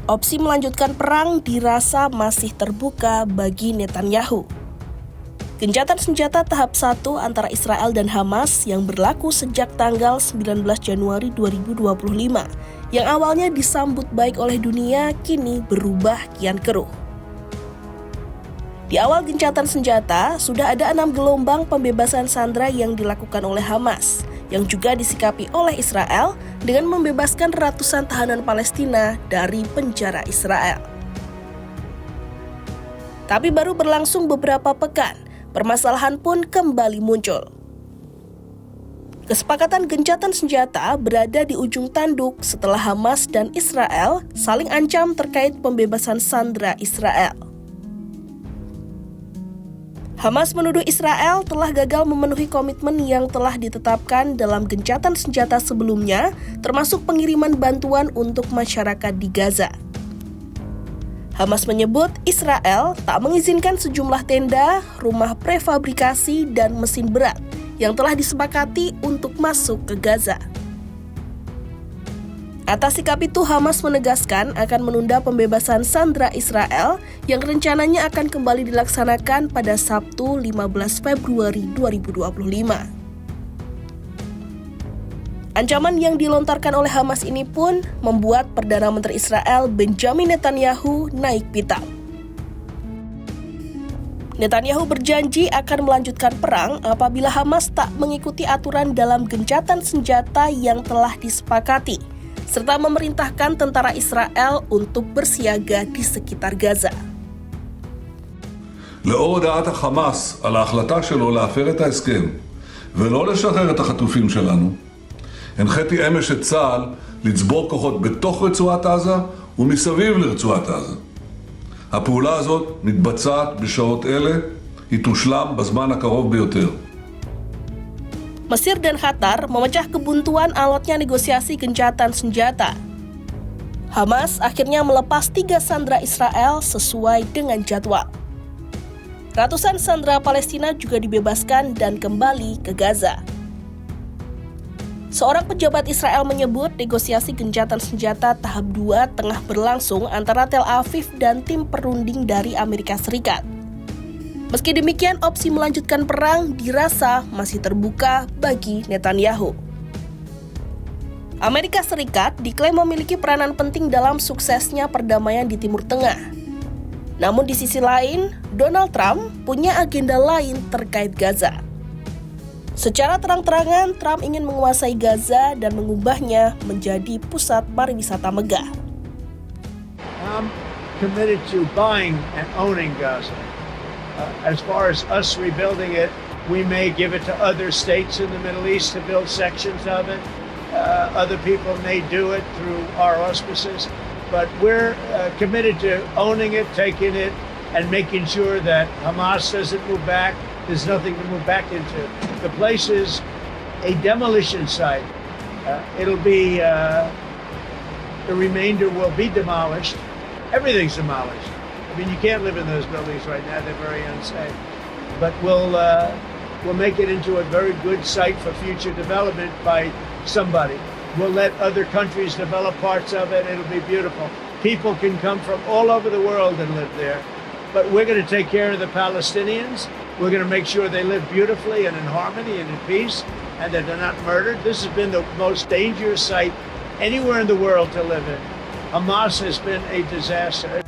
Opsi melanjutkan perang dirasa masih terbuka bagi Netanyahu. Gencatan senjata tahap 1 antara Israel dan Hamas yang berlaku sejak tanggal 19 Januari 2025 yang awalnya disambut baik oleh dunia kini berubah kian keruh. Di awal gencatan senjata, sudah ada 6 gelombang pembebasan sandera yang dilakukan oleh Hamas, yang juga disikapi oleh Israel dengan membebaskan ratusan tahanan Palestina dari penjara Israel. Tapi baru berlangsung beberapa pekan, permasalahan pun kembali muncul. Kesepakatan gencatan senjata berada di ujung tanduk setelah Hamas dan Israel saling ancam terkait pembebasan sandera Israel. Hamas menuduh Israel telah gagal memenuhi komitmen yang telah ditetapkan dalam gencatan senjata sebelumnya, termasuk pengiriman bantuan untuk masyarakat di Gaza. Hamas menyebut Israel tak mengizinkan sejumlah tenda, rumah prefabrikasi, dan mesin berat yang telah disepakati untuk masuk ke Gaza. Atas sikap itu, Hamas menegaskan akan menunda pembebasan sandera Israel yang rencananya akan kembali dilaksanakan pada Sabtu 15 Februari 2025. Ancaman yang dilontarkan oleh Hamas ini pun membuat Perdana Menteri Israel Benjamin Netanyahu naik pitam. Netanyahu berjanji akan melanjutkan perang apabila Hamas tak mengikuti aturan dalam gencatan senjata yang telah disepakati, serta memerintahkan tentara Israel untuk bersiaga di sekitar Gaza. לאור הודעת החמאס על ההחלטה שלו להפר את ההסכם ולא לשחרר את החטופים שלנו, הנחיתי אמש את צה"ל לצבור כוחות בתוך רצועת עזה ומסביב לרצועת עזה. הפעולה הזאת מתבצעת בשעות אלה, היא תושלם בזמן הקרוב ביותר. Mesir dan Qatar memecah kebuntuan alotnya negosiasi gencatan senjata. Hamas akhirnya melepas 3 sandera Israel sesuai dengan jadwal. Ratusan sandera Palestina juga dibebaskan dan kembali ke Gaza. Seorang pejabat Israel menyebut negosiasi gencatan senjata tahap 2 tengah berlangsung antara Tel Aviv dan tim perunding dari Amerika Serikat. Meski demikian, opsi melanjutkan perang dirasa masih terbuka bagi Netanyahu. Amerika Serikat diklaim memiliki peranan penting dalam suksesnya perdamaian di Timur Tengah. Namun di sisi lain, Donald Trump punya agenda lain terkait Gaza. Secara terang-terangan, Trump ingin menguasai Gaza dan mengubahnya menjadi pusat pariwisata megah. I'm committed to buying and owning Gaza. As far as us rebuilding it, we may give it to other states in the Middle East to build sections of it. Other people may do it through our auspices. But we're committed to owning it, taking it, and making sure that Hamas doesn't move back. There's nothing to move back into. The place is a demolition site. It'll be, the remainder will be demolished. Everything's demolished. I mean, you can't live in those buildings right now. They're very unsafe. But we'll make it into a very good site for future development by somebody. We'll let other countries develop parts of it. It'll be beautiful. People can come from all over the world and live there. But we're going to take care of the Palestinians. We're going to make sure they live beautifully and in harmony and in peace, and that they're not murdered. This has been the most dangerous site anywhere in the world to live in. Hamas has been a disaster.